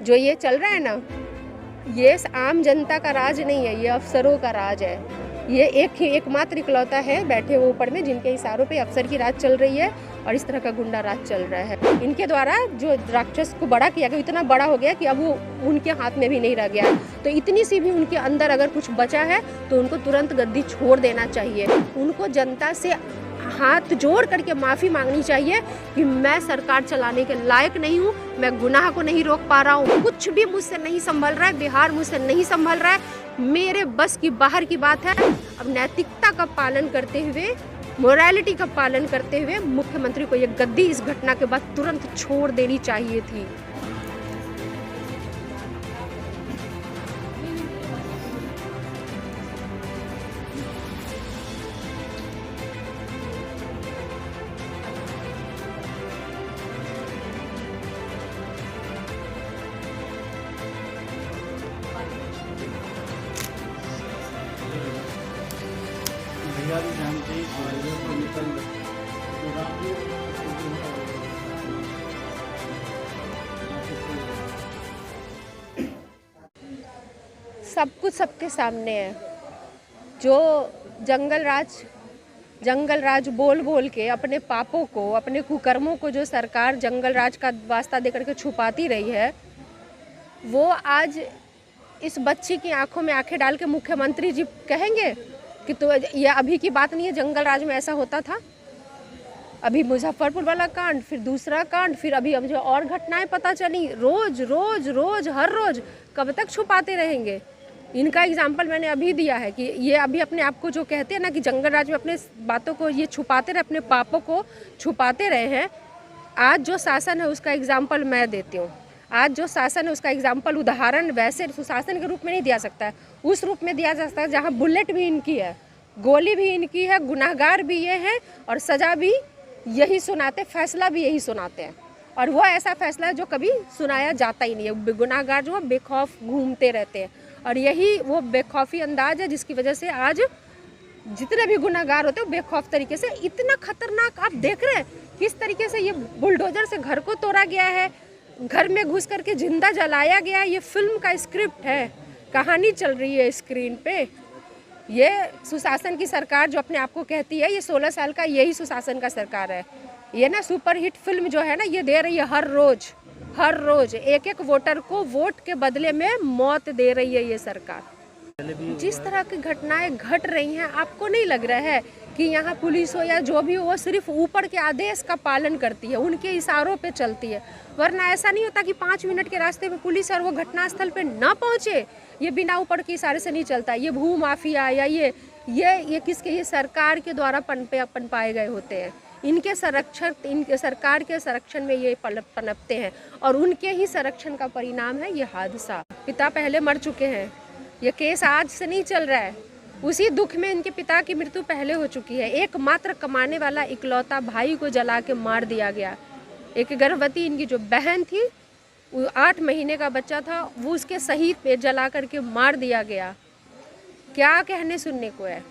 जो ये चल रहा है ना, ये आम जनता का राज नहीं है, ये अफसरों का राज है। ये एकमात्र इकलौता है बैठे हुए ऊपर में जिनके इशारों पे अफसर की राज चल रही है और इस तरह का गुंडा राज चल रहा है। इनके द्वारा जो राक्षस को बड़ा किया गया, इतना बड़ा हो गया कि अब वो उनके हाथ में भी नहीं रह गया। तो इतनी सी भी उनके अंदर अगर कुछ बचा है तो उनको तुरंत गद्दी छोड़ देना चाहिए। उनको जनता से हाथ जोड़ करके माफ़ी मांगनी चाहिए कि मैं सरकार चलाने के लायक नहीं हूँ, मैं गुनाह को नहीं रोक पा रहा हूँ, कुछ भी मुझसे नहीं संभल रहा है, बिहार मुझसे नहीं संभल रहा है, मेरे बस की बाहर की बात है। अब नैतिकता का पालन करते हुए, मोरालिटी का पालन करते हुए मुख्यमंत्री को ये गद्दी इस घटना के बाद तुरंत छोड़ देनी चाहिए थी। भैया भी जानते ही थे तो निकल सब कुछ सबके सामने है। जो जंगल राज बोल बोल के अपने पापों को, अपने कुकर्मों को जो सरकार जंगल राज का वास्ता देकर के छुपाती रही है, वो आज इस बच्ची की आंखों में आंखें डाल के मुख्यमंत्री जी कहेंगे कि तो ये अभी की बात नहीं है, जंगल राज में ऐसा होता था। अभी मुजफ्फरपुर वाला कांड, फिर दूसरा कांड, फिर अभी जो और घटनाएं पता चली, रोज रोज रोज हर रोज कब तक छुपाते रहेंगे। इनका एग्जाम्पल मैंने अभी दिया है कि ये अभी अपने आप को जो कहते हैं ना कि जंगल राज में अपने बातों को ये छुपाते रहे, अपने पापों को छुपाते रहे हैं। आज जो शासन है उसका एग्जाम्पल मैं देती हूँ। आज जो शासन है उसका एग्जाम्पल, उदाहरण वैसे सुशासन के रूप में नहीं दिया सकता है, उस रूप में दिया जा सकता है जहाँ बुलेट भी इनकी है, गोली भी इनकी है, गुनाहगार भी ये हैं और सज़ा भी यही सुनाते, फैसला भी यही सुनाते हैं। और वो ऐसा फैसला है जो कभी सुनाया जाता ही नहीं है। गुनाहगार जो है बेखौफ घूमते रहते हैं और यही वो बेखौफी अंदाज है जिसकी वजह से आज जितने भी गुनाहगार होते हैं बेखौफ तरीके से, इतना खतरनाक आप देख रहे हैं किस तरीके से ये बुलडोजर से घर को तोड़ा गया है, घर में घुस करके जिंदा जलाया गया। ये फिल्म का स्क्रिप्ट है, कहानी चल रही है स्क्रीन पे। ये सुशासन की सरकार जो अपने आप को कहती है, ये 16 साल का यही सुशासन का सरकार है। ये ना सुपरहिट फिल्म जो है ना, ये दे रही है हर रोज एक एक वोटर को वोट के बदले में मौत दे रही है ये सरकार। जिस तरह की घटनाएं घट रही हैं, आपको नहीं लग रहा है कि यहाँ पुलिस हो या जो भी हो, वो सिर्फ ऊपर के आदेश का पालन करती है, उनके इशारों पे चलती है। वरना ऐसा नहीं होता कि 5 मिनट के रास्ते पे पुलिस और वो घटनास्थल पे ना पहुँचे। ये बिना ऊपर के इशारे से नहीं चलता। ये भू माफिया या ये किसके, ये सरकार के द्वारा पनपाए गए होते हैं। इनके सरकार के संरक्षण में ये पनपते हैं और उनके ही संरक्षण का परिणाम है ये हादसा। पिता पहले मर चुके हैं, ये केस आज से नहीं चल रहा है। उसी दुख में इनके पिता की मृत्यु पहले हो चुकी है। एकमात्र कमाने वाला इकलौता भाई को जला के मार दिया गया। एक गर्भवती इनकी जो बहन थी, 8 महीने का बच्चा था, वो उसके शहीद पे जला करके मार दिया गया। क्या कहने सुनने को है?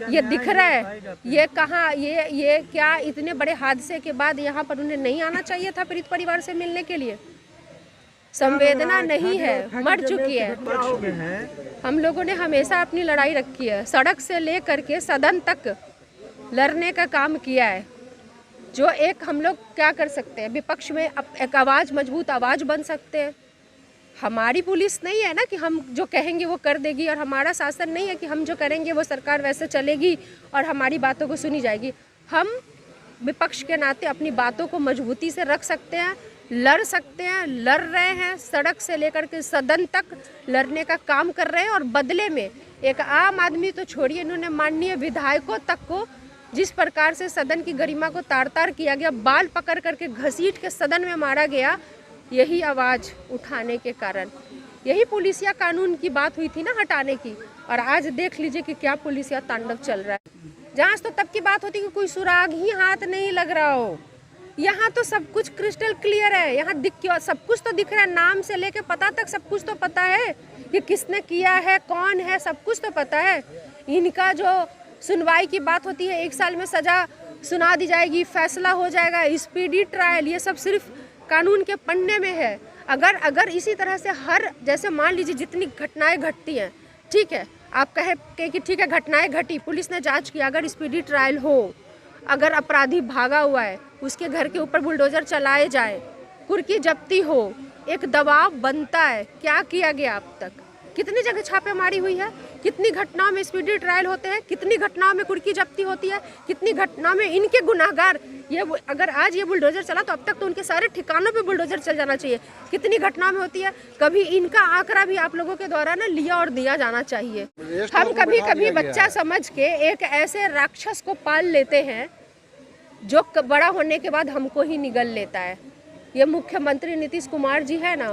ये दिख रहा है, ये कहाँ, ये क्या इतने बड़े हादसे के बाद यहाँ पर उन्हें नहीं आना चाहिए था पीड़ित परिवार से मिलने के लिए? संवेदना नहीं है, मर चुकी है। हम लोगों ने हमेशा अपनी लड़ाई रखी है, सड़क से लेकर के सदन तक लड़ने का काम किया है। जो एक हम लोग क्या कर सकते हैं, विपक्ष में एक आवाज़, मजबूत आवाज़ बन सकते हैं। हमारी पुलिस नहीं है ना कि हम जो कहेंगे वो कर देगी, और हमारा शासन नहीं है कि हम जो करेंगे वो सरकार वैसे चलेगी और हमारी बातों को सुनी जाएगी। हम विपक्ष के नाते अपनी बातों को मजबूती से रख सकते हैं, लड़ सकते हैं, लड़ रहे हैं, सड़क से लेकर के सदन तक लड़ने का काम कर रहे हैं। और बदले में एक आम आदमी तो छोड़िए, इन्होंने माननीय विधायकों तक को जिस प्रकार से सदन की गरिमा को तार तार किया गया, बाल पकड़ करके घसीट के सदन में मारा गया, यही आवाज़ उठाने के कारण, यही पुलिसिया कानून की बात हुई थी ना हटाने की। और आज देख लीजिए कि क्या पुलिसिया तांडव चल रहा है। जांच तो तब की बात होती कि कोई सुराग ही हाथ नहीं लग रहा हो। यहाँ तो सब कुछ क्रिस्टल क्लियर है, यहाँ सब कुछ तो दिख रहा है, नाम से लेके पता तक सब कुछ तो पता है कि किसने किया है, कौन है, सब कुछ तो पता है। इनका जो सुनवाई की बात होती है, 1 साल में सज़ा सुना दी जाएगी, फैसला हो जाएगा, स्पीडी ट्रायल, ये सब सिर्फ कानून के पन्ने में है। अगर इसी तरह से हर, जैसे मान लीजिए जितनी घटनाएं घटती हैं, ठीक है, आप कहे कि ठीक है घटनाएं घटी, पुलिस ने जांच किया, अगर स्पीडी ट्रायल हो, अगर अपराधी भागा हुआ है उसके घर के ऊपर बुलडोजर चलाए जाए, कुर्की जब्ती हो, एक दबाव बनता है। क्या किया गया अब तक? कितनी जगह छापेमारी हुई है, कितनी घटनाओं में स्पीडी ट्रायल होते हैं, कितनी घटनाओं में कुर्की जब्ती होती है, कितनी घटनाओं में इनके गुनाहगार, ये अगर आज ये बुलडोजर चला तो अब तक तो उनके सारे ठिकानों पे बुलडोजर चल जाना चाहिए। कितनी घटनाओं में होती है, कभी इनका आंकड़ा भी आप लोगों के द्वारा ना लिया और दिया जाना चाहिए। हम कभी कभी बच्चा समझ के एक ऐसे राक्षस को पाल लेते हैं जो बड़ा होने के बाद हमको ही निगल लेता है। ये मुख्यमंत्री नीतीश कुमार जी है ना,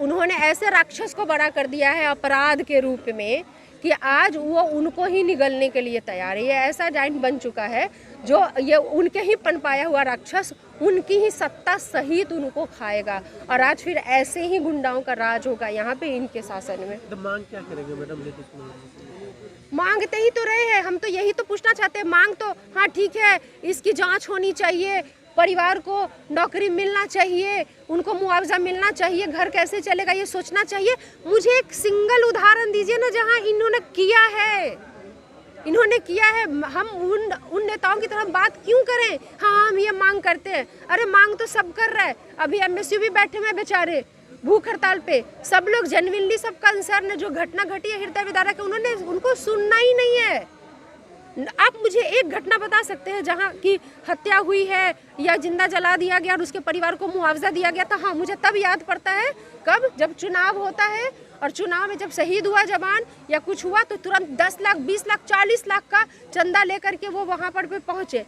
उन्होंने ऐसे राक्षस को बड़ा कर दिया है अपराध के रूप में कि आज वो उनको ही निगलने के लिए तैयार है। ये ऐसा जाइंट बन चुका है जो ये उनके ही पनपाया हुआ राक्षस उनकी ही सत्ता सहित उनको खाएगा, और आज फिर ऐसे ही गुंडाओं का राज होगा यहाँ पे इनके शासन में। तो मांग क्या करेंगे मैडम नीतीश कुमार जी? मांगते ही तो रहे हैं, हम तो यही तो पूछना चाहते हैं। मांग तो हाँ ठीक है, इसकी जांच होनी चाहिए, परिवार को नौकरी मिलना चाहिए, उनको मुआवजा मिलना चाहिए, घर कैसे चलेगा ये सोचना चाहिए। मुझे एक सिंगल उदाहरण दीजिए ना जहां इन्होंने किया है। हम उन नेताओं की तरह बात क्यों करें? हाँ हम ये मांग करते हैं, अरे मांग तो सब कर रहा है। अभी एमएसयू भी बैठे हुए बेचारे भूख हड़ताल पे, सब लोग जेन्युइनली, सब कंसर्न है। जो घटना घटी है हृदय विदारक के, उन्होंने उनको सुनना ही नहीं है। आप मुझे एक घटना बता सकते हैं जहां की हत्या हुई है या जिंदा जला दिया गया और उसके परिवार को मुआवजा दिया गया था? हाँ मुझे तब याद पड़ता है, कब? जब चुनाव होता है और चुनाव में जब शहीद हुआ जवान या कुछ हुआ तो तुरंत 10 लाख 20 लाख 40 लाख का चंदा लेकर के वो वहाँ पर पहुँचे,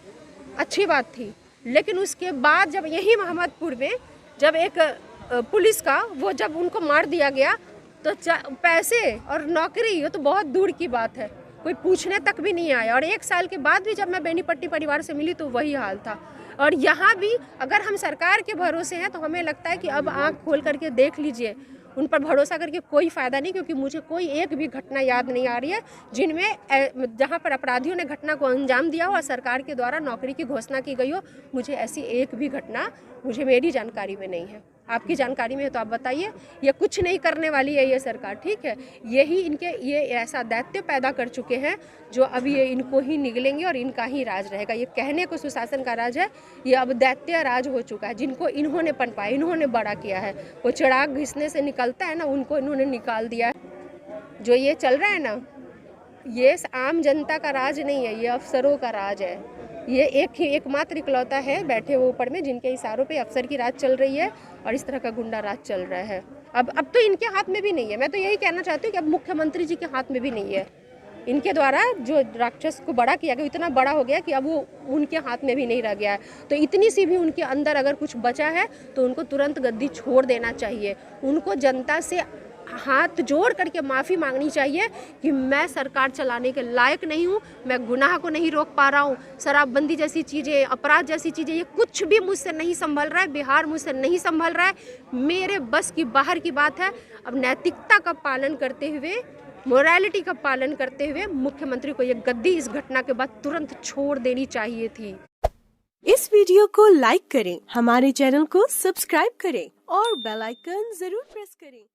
अच्छी बात थी। लेकिन उसके बाद जब यही मोहम्मदपुर में जब एक पुलिस का वो जब उनको मार दिया गया तो पैसे और नौकरी, ये तो बहुत दूर की बात है, कोई पूछने तक भी नहीं आया। और 1 साल के बाद भी जब मैं बेनीपट्टी परिवार से मिली तो वही हाल था। और यहाँ भी अगर हम सरकार के भरोसे हैं तो हमें लगता है कि अब आँख खोल करके देख लीजिए, उन पर भरोसा करके कोई फ़ायदा नहीं, क्योंकि मुझे कोई एक भी घटना याद नहीं आ रही है जिनमें जहाँ पर अपराधियों ने घटना को अंजाम दिया हो और सरकार के द्वारा नौकरी की घोषणा की गई हो। मुझे ऐसी एक भी घटना मेरी जानकारी में नहीं है। आपकी जानकारी में है तो आप बताइए। ये कुछ नहीं करने वाली है ये सरकार, ठीक है। यही ये ऐसा दैत्य पैदा कर चुके हैं जो अब ये इनको ही निगलेंगे और इनका ही राज रहेगा। ये कहने को सुशासन का राज है, ये अब दैत्य राज हो चुका है। जिनको इन्होंने पनपाया, इन्होंने बड़ा किया है, वो चिराग घिसने से निकलता है ना, उनको इन्होंने निकाल दिया है। जो ये चल रहा है ना, ये आम जनता का राज नहीं है, ये अफसरों का राज है। ये एकमात्र इकलौता है बैठे हुए ऊपर में जिनके इशारों पे अफसर की राज चल रही है और इस तरह का गुंडा राज चल रहा है। अब तो इनके हाथ में भी नहीं है। मैं तो यही कहना चाहती हूँ कि अब मुख्यमंत्री जी के हाथ में भी नहीं है। इनके द्वारा जो राक्षस को बड़ा किया गया इतना बड़ा हो गया कि अब वो उनके हाथ में भी नहीं रह गया है। तो इतनी सी भी उनके अंदर अगर कुछ बचा है तो उनको तुरंत गद्दी छोड़ देना चाहिए। उनको जनता से हाथ जोड़ करके माफ़ी मांगनी चाहिए कि मैं सरकार चलाने के लायक नहीं हूँ, मैं गुनाह को नहीं रोक पा रहा हूँ, शराबबंदी जैसी चीज़ें, अपराध जैसी चीज़ें, ये कुछ भी मुझसे नहीं संभल रहा है, बिहार मुझसे नहीं संभल रहा है, मेरे बस की बाहर की बात है। अब नैतिकता का पालन करते हुए, मोरालिटी का पालन करते हुए मुख्यमंत्री को ये गद्दी इस घटना के बाद तुरंत छोड़ देनी चाहिए थी। इस वीडियो को लाइक करें, हमारे चैनल को सब्सक्राइब करें और बेल आइकन जरूर प्रेस करें।